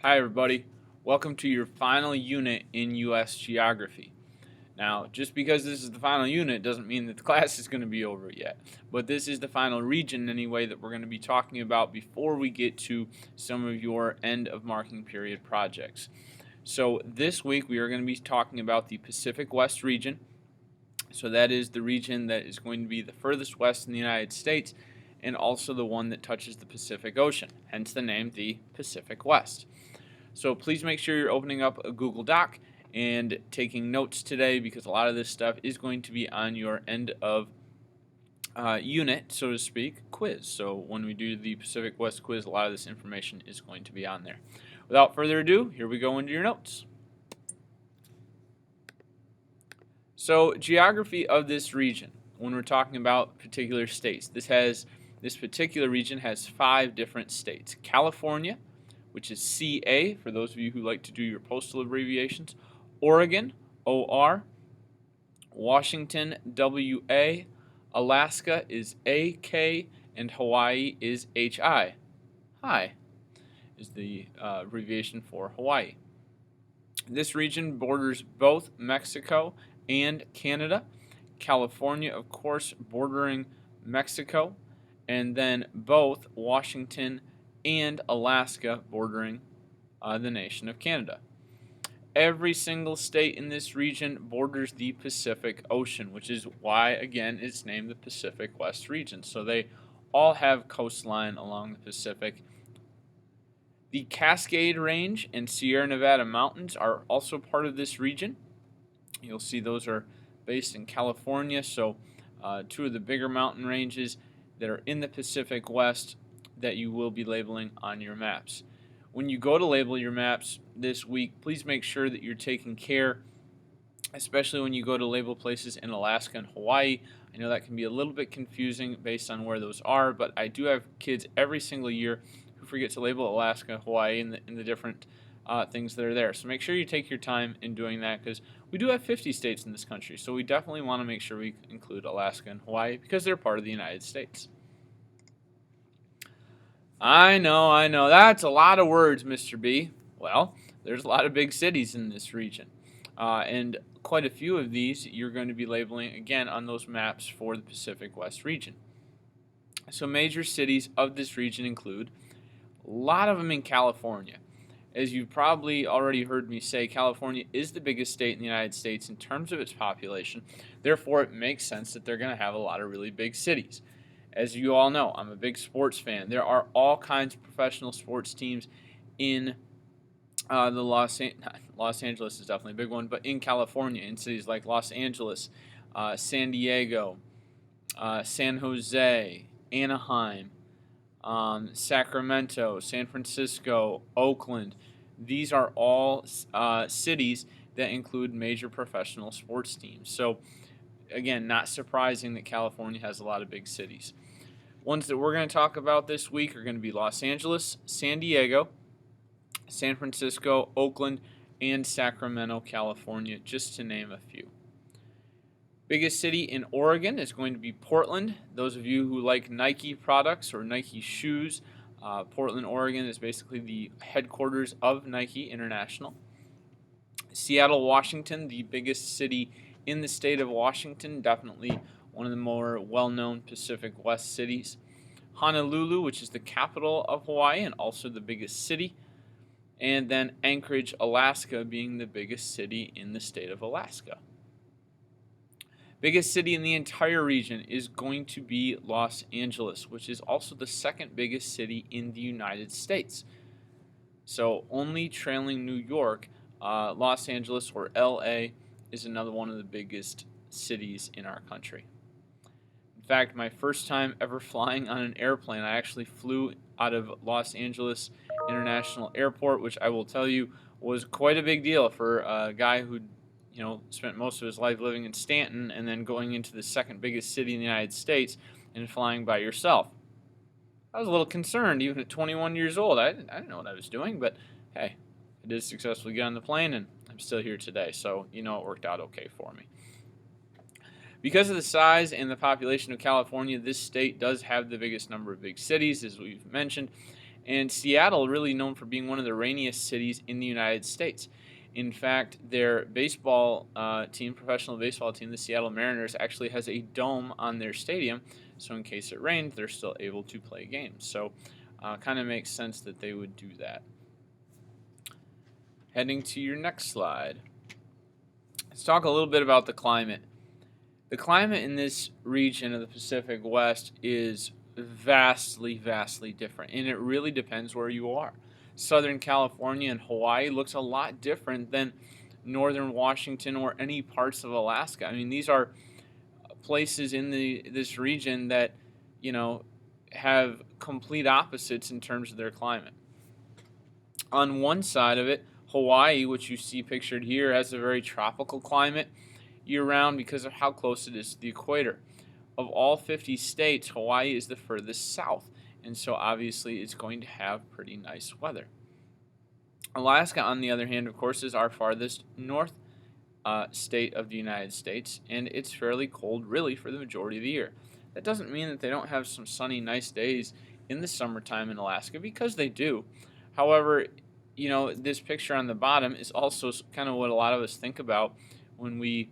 Hi everybody, welcome to your final unit in U.S. Geography. Now, just because this is the final unit doesn't mean that the class is going to be over yet, but this is the final region anyway that we're going to be talking about before we get to some of your end of marking period projects. So this week we are going to be talking about the Pacific West region. So that is the region that is going to be the furthest west in the United States and also the one that touches the Pacific Ocean, hence the name the Pacific West. So please make sure you're opening up a Google Doc and taking notes today because a lot of this stuff is going to be on your end of unit, so to speak, quiz. So when we do the Pacific West quiz, a lot of this information is going to be on there. Without further ado, here we go into your notes. So geography of this region, when we're talking about particular states, this particular region has 5 different states. California, which is CA for those of you who like to do your postal abbreviations, Oregon, OR, Washington, WA, Alaska is AK, and Hawaii is HI. Hi is the abbreviation for Hawaii. This region borders both Mexico and Canada. California, of course, bordering Mexico, and then both Washington and Alaska bordering the nation of Canada. Every single state in this region borders the Pacific Ocean, which is why, again, it's named the Pacific West region. So they all have coastline along the Pacific. The Cascade Range and Sierra Nevada Mountains are also part of this region. You'll see those are based in California, so 2 of the bigger mountain ranges that are in the Pacific West that you will be labeling on your maps. When you go to label your maps this week, please make sure that you're taking care, especially when you go to label places in Alaska and Hawaii. I know that can be a little bit confusing based on where those are, but I do have kids every single year who forget to label Alaska, Hawaii, and the different things that are there. So make sure you take your time in doing that because we do have 50 states in this country, so we definitely want to make sure we include Alaska and Hawaii because they're part of the United States. I know. That's a lot of words, Mr. B. Well, there's a lot of big cities in this region. And quite a few of these you're going to be labeling again on those maps for the Pacific West region. So major cities of this region include a lot of them in California. As you've probably already heard me say, California is the biggest state in the United States in terms of its population. Therefore, it makes sense that they're going to have a lot of really big cities. As you all know, I'm a big sports fan. There are all kinds of professional sports teams in the Los Angeles is definitely a big one, but in California, in cities like Los Angeles, San Diego, San Jose, Anaheim, Sacramento, San Francisco, Oakland. These are all cities that include major professional sports teams. So, again, not surprising that California has a lot of big cities. Ones that we're going to talk about this week are going to be Los Angeles, San Diego, San Francisco, Oakland, and Sacramento, California, just to name a few. Biggest city in Oregon is going to be Portland. Those of you who like Nike products or Nike shoes, Portland, Oregon is basically the headquarters of Nike International. Seattle, Washington, the biggest city in the state of Washington, definitely one of the more well-known Pacific West cities. Honolulu, which is the capital of Hawaii and also the biggest city. And then Anchorage, Alaska, being the biggest city in the state of Alaska. Biggest city in the entire region is going to be Los Angeles, which is also the second biggest city in the United States. So only trailing New York, Los Angeles or LA is another one of the biggest cities in our country. In fact, my first time ever flying on an airplane, I actually flew out of Los Angeles International Airport, which I will tell you was quite a big deal for a guy who spent most of his life living in Stanton and then going into the second biggest city in the United States and flying by yourself. I was a little concerned even at 21 years old. I didn't know what I was doing, but hey, I did successfully get on the plane and I'm still here today, so it worked out okay for me. Because of the size and the population of California, this state does have the biggest number of big cities, as we've mentioned, And Seattle, really known for being one of the rainiest cities in the United States. In fact, their baseball team, professional baseball team, the Seattle Mariners, actually has a dome on their stadium, so in case it rains, they're still able to play games. So kind of makes sense that they would do that. Heading to your next slide. Let's talk a little bit about the climate. The climate in this region of the Pacific West is vastly, vastly different, and it really depends where you are. Southern California and Hawaii looks a lot different than northern Washington or any parts of Alaska. I mean, these are places in this region that, have complete opposites in terms of their climate. On one side of it, Hawaii, which you see pictured here, has a very tropical climate year-round because of how close it is to the equator. Of all 50 states, Hawaii is the furthest south, and so obviously it's going to have pretty nice weather. Alaska, on the other hand, of course, is our farthest north state of the United States, and it's fairly cold really for the majority of the year. That doesn't mean that they don't have some sunny, nice days in the summertime in Alaska, because they do. However, this picture on the bottom is also kind of what a lot of us think about when we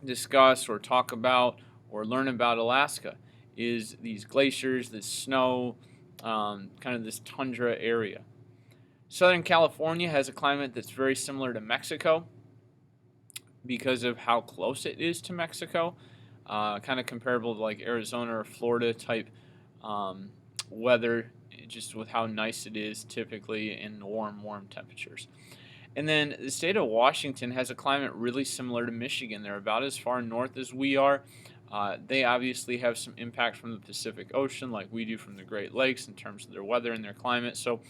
discuss or talk about or learn about Alaska, is these glaciers, this snow, kind of this tundra area. Southern California has a climate that's very similar to Mexico because of how close it is to Mexico, kind of comparable to like Arizona or Florida type weather, just with how nice it is typically in warm temperatures. And then the state of Washington has a climate really similar to Michigan. They're about as far north as we are. They obviously have some impact from the Pacific Ocean like we do from the Great Lakes in terms of their weather and their climate. So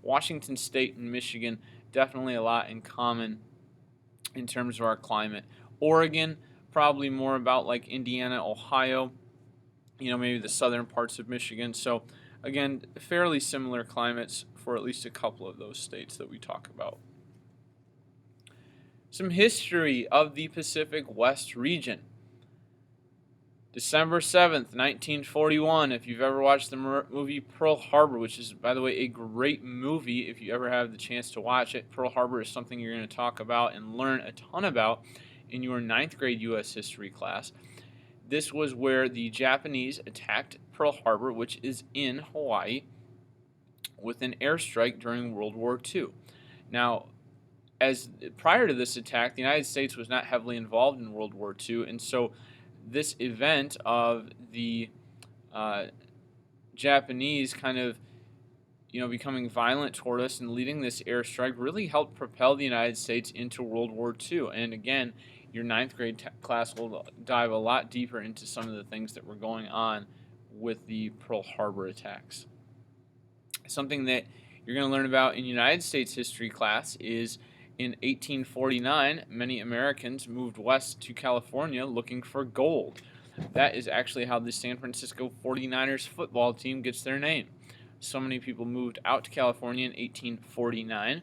Washington State and Michigan, definitely a lot in common in terms of our climate. Oregon, probably more about like Indiana, Ohio, maybe the southern parts of Michigan. So again, fairly similar climates for at least a couple of those states that we talk about. Some history of the Pacific West region. December 7th, 1941, if you've ever watched the movie Pearl Harbor, which is, by the way, a great movie if you ever have the chance to watch it. Pearl Harbor is something you're going to talk about and learn a ton about in your 9th grade U.S. history class. This was where the Japanese attacked Pearl Harbor, which is in Hawaii, with an airstrike during World War II. Now, as prior to this attack, the United States was not heavily involved in World War II, and so this event of the Japanese kind of becoming violent toward us and leading this airstrike really helped propel the United States into World War II. And again, your 9th grade class will dive a lot deeper into some of the things that were going on with the Pearl Harbor attacks. Something that you're going to learn about in United States history class is in 1849, many Americans moved west to California looking for gold. That is actually how the San Francisco 49ers football team gets their name. So many people moved out to California in 1849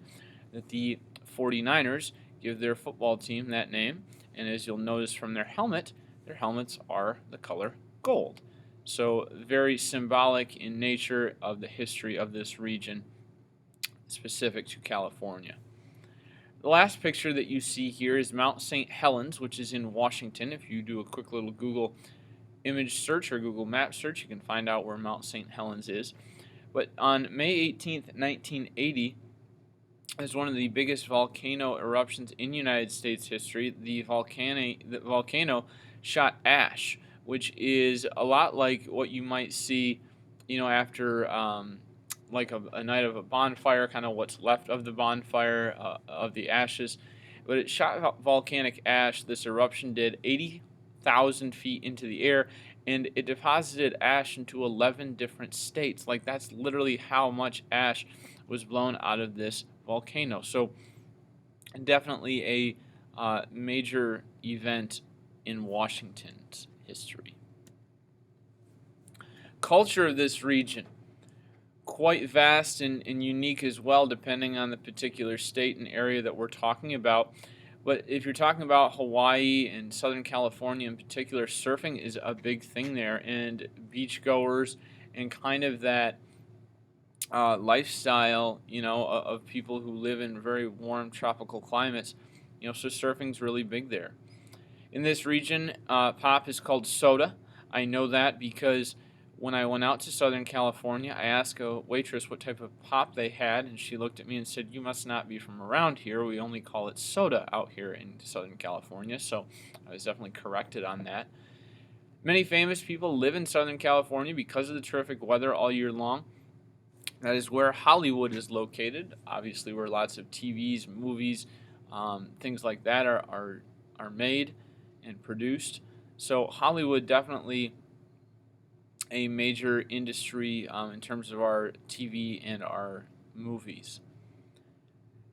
that the 49ers give their football team that name. And as you'll notice from their helmets are the color gold. So very symbolic in nature of the history of this region specific to California. The last picture that you see here is Mount St. Helens, which is in Washington. If you do a quick little Google image search or Google map search, you can find out where Mount St. Helens is. But on May 18th, 1980, as one of the biggest volcano eruptions in United States history, the volcano shot ash, which is a lot like what you might see, after like a night of a bonfire, kind of what's left of the bonfire, of the ashes. But it shot volcanic ash. This eruption did 80,000 feet into the air, and it deposited ash into 11 different states. Like, that's literally how much ash was blown out of this volcano. So definitely a major event in Washington's history. Culture of this region, quite vast and unique as well, depending on the particular state and area that we're talking about. But if you're talking about Hawaii and Southern California in particular, surfing is a big thing there, and beachgoers and kind of that lifestyle, of people who live in very warm tropical climates. So surfing's really big there. In this region, pop is called soda. I know that because when I went out to Southern California, I asked a waitress what type of pop they had, and she looked at me and said, "You must not be from around here. We only call it soda out here in Southern California." So I was definitely corrected on that. Many famous people live in Southern California because of the terrific weather all year long. That is where Hollywood is located, obviously, where lots of TVs, movies, things like that are made and produced. So Hollywood definitely a major industry in terms of our TV and our movies.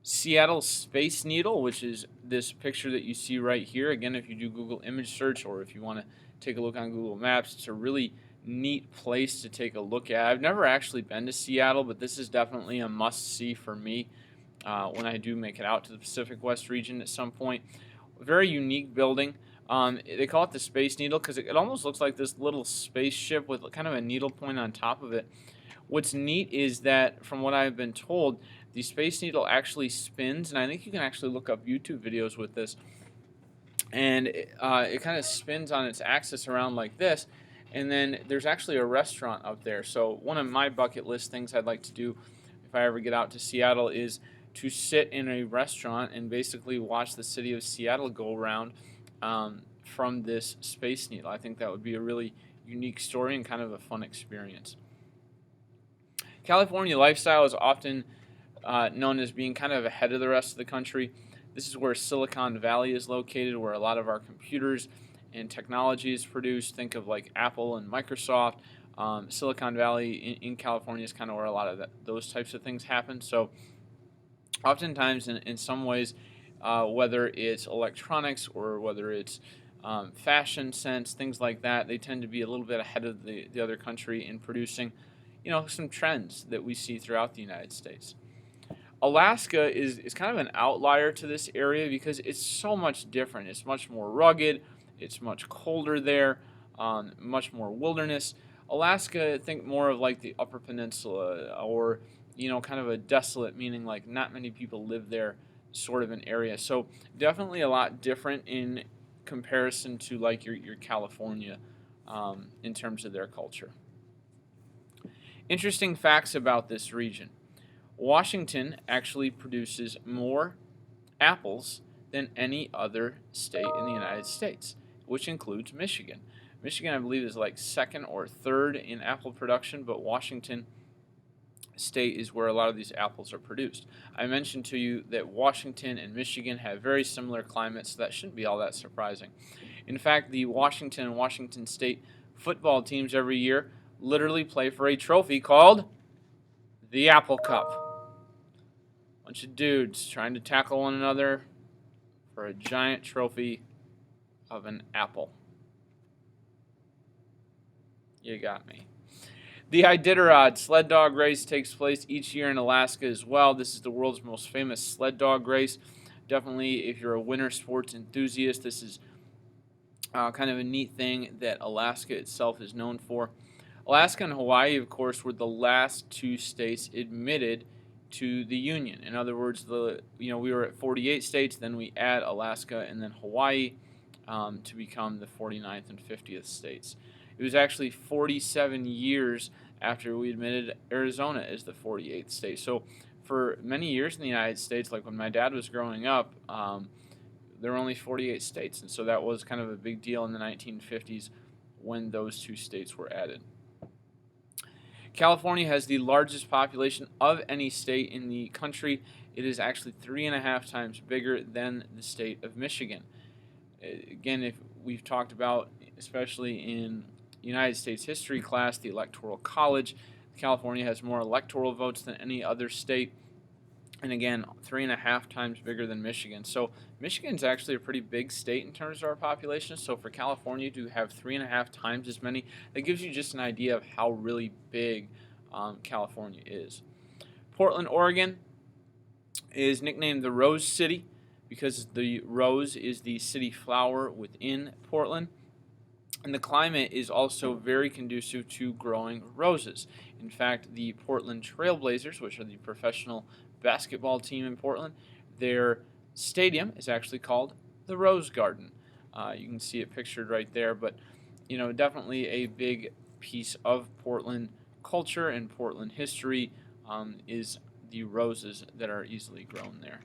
Seattle Space Needle, which is this picture that you see right here. Again, if you do Google image search or if you want to take a look on Google Maps, it's a really neat place to take a look at. I've never actually been to Seattle, but this is definitely a must-see for me when I do make it out to the Pacific West region at some point. A very unique building. They call it the Space Needle because it almost looks like this little spaceship with kind of a needle point on top of it. What's neat is that, from what I've been told, the Space Needle actually spins, and I think you can actually look up YouTube videos with this, and it kind of spins on its axis around like this, and then there's actually a restaurant up there. So one of my bucket list things I'd like to do if I ever get out to Seattle is to sit in a restaurant and basically watch the city of Seattle go around from this Space Needle. I think that would be a really unique story and kind of a fun experience. California lifestyle is often known as being kind of ahead of the rest of the country. This is where Silicon Valley is located, where a lot of our computers and technology is produced. Think of like Apple and Microsoft. Silicon Valley in California is kind of where a lot of those types of things happen. So oftentimes in some ways, whether it's electronics or whether it's fashion sense, things like that, they tend to be a little bit ahead of the other country in producing, some trends that we see throughout the United States. Alaska is kind of an outlier to this area because it's so much different. It's much more rugged. It's much colder there, much more wilderness. Alaska, think more of like the Upper Peninsula or, kind of a desolate, meaning like not many people live there sort of an area. So definitely a lot different in comparison to like your California in terms of their culture. Interesting facts about this region. Washington actually produces more apples than any other state in the United States, which includes Michigan. Michigan, I believe, is like second or third in apple production, but Washington State is where a lot of these apples are produced. I mentioned to you that Washington and Michigan have very similar climates, so that shouldn't be all that surprising. In fact, the Washington and Washington State football teams every year literally play for a trophy called the Apple Cup. Bunch of dudes trying to tackle one another for a giant trophy of an apple. You got me. The Iditarod sled dog race takes place each year in Alaska as well. This is the world's most famous sled dog race. Definitely, if you're a winter sports enthusiast, this is kind of a neat thing that Alaska itself is known for. Alaska and Hawaii, of course, were the last two states admitted to the Union. In other words, we were at 48 states, then we add Alaska and then Hawaii to become the 49th and 50th states. It was actually 47 years after we admitted Arizona as the 48th state. So for many years in the United States, like when my dad was growing up, there were only 48 states. And so that was kind of a big deal in the 1950s when those two states were added. California has the largest population of any state in the country. It is actually 3.5 times bigger than the state of Michigan. Again, if we've talked about, especially in United States history class, the Electoral College, California has more electoral votes than any other state. And again, 3.5 times bigger than Michigan. So Michigan's actually a pretty big state in terms of our population. So for California to have 3.5 times as many, that gives you just an idea of how really big California is. Portland, Oregon is nicknamed the Rose City because the rose is the city flower within Portland. And the climate is also very conducive to growing roses. In fact, the Portland Trailblazers, which are the professional basketball team in Portland, their stadium is actually called the Rose Garden. You can see it pictured right there, but definitely a big piece of Portland culture and Portland history is the roses that are easily grown there.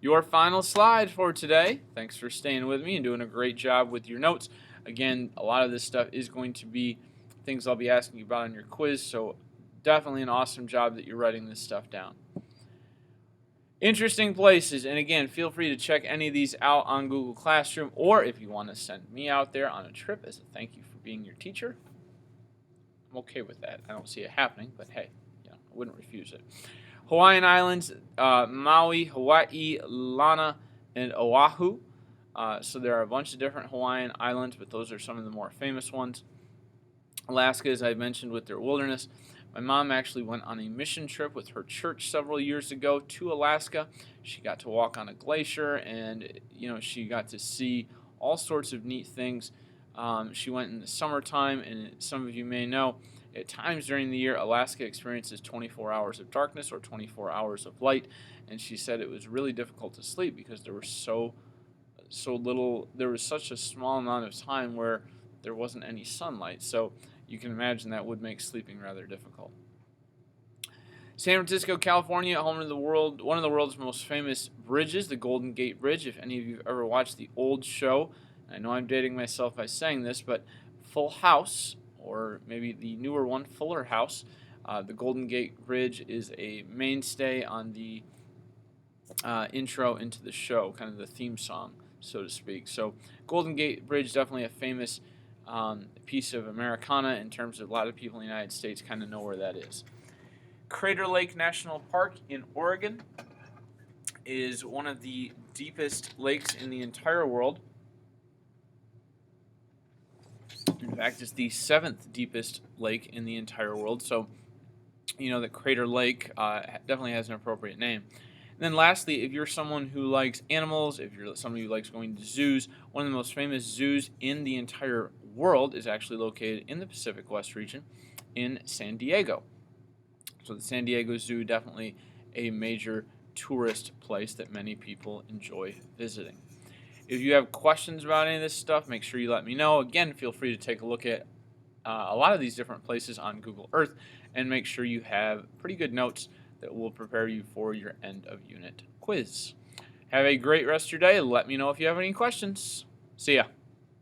Your final slide for today. Thanks for staying with me and doing a great job with your notes. Again, a lot of this stuff is going to be things I'll be asking you about on your quiz, so definitely an awesome job that you're writing this stuff down. Interesting places, and again, feel free to check any of these out on Google Classroom, or if you want to send me out there on a trip as a thank you for being your teacher, I'm okay with that. I don't see it happening, but hey, I wouldn't refuse it. Hawaiian Islands, Maui, Hawaii, Lana, and Oahu. So there are a bunch of different Hawaiian islands, but those are some of the more famous ones. Alaska, as I mentioned, with their wilderness. My mom actually went on a mission trip with her church several years ago to Alaska. She got to walk on a glacier, and she got to see all sorts of neat things. She went in the summertime, and some of you may know, at times during the year, Alaska experiences 24 hours of darkness or 24 hours of light, and she said it was really difficult to sleep because there was so little, there was such a small amount of time where there wasn't any sunlight. So you can imagine that would make sleeping rather difficult. San Francisco, California, home of the world, one of the world's most famous bridges, the Golden Gate Bridge. If any of you have ever watched the old show, I know I'm dating myself by saying this, but Full House, or maybe the newer one, Fuller House, the Golden Gate Bridge is a mainstay on the intro into the show, kind of the theme song, so to speak. So Golden Gate Bridge, definitely a famous piece of Americana in terms of a lot of people in the United States kind of know where that is. Crater Lake National Park in Oregon is one of the deepest lakes in the entire world. In fact, it's the 7th deepest lake in the entire world. So, that Crater Lake definitely has an appropriate name. And then lastly, if you're someone who likes animals, if you're somebody who likes going to zoos, one of the most famous zoos in the entire world is actually located in the Pacific West region in San Diego. So the San Diego Zoo, definitely a major tourist place that many people enjoy visiting. If you have questions about any of this stuff, make sure you let me know. Again, feel free to take a look at a lot of these different places on Google Earth, and make sure you have pretty good notes that will prepare you for your end of unit quiz. Have a great rest of your day. Let me know if you have any questions. See ya.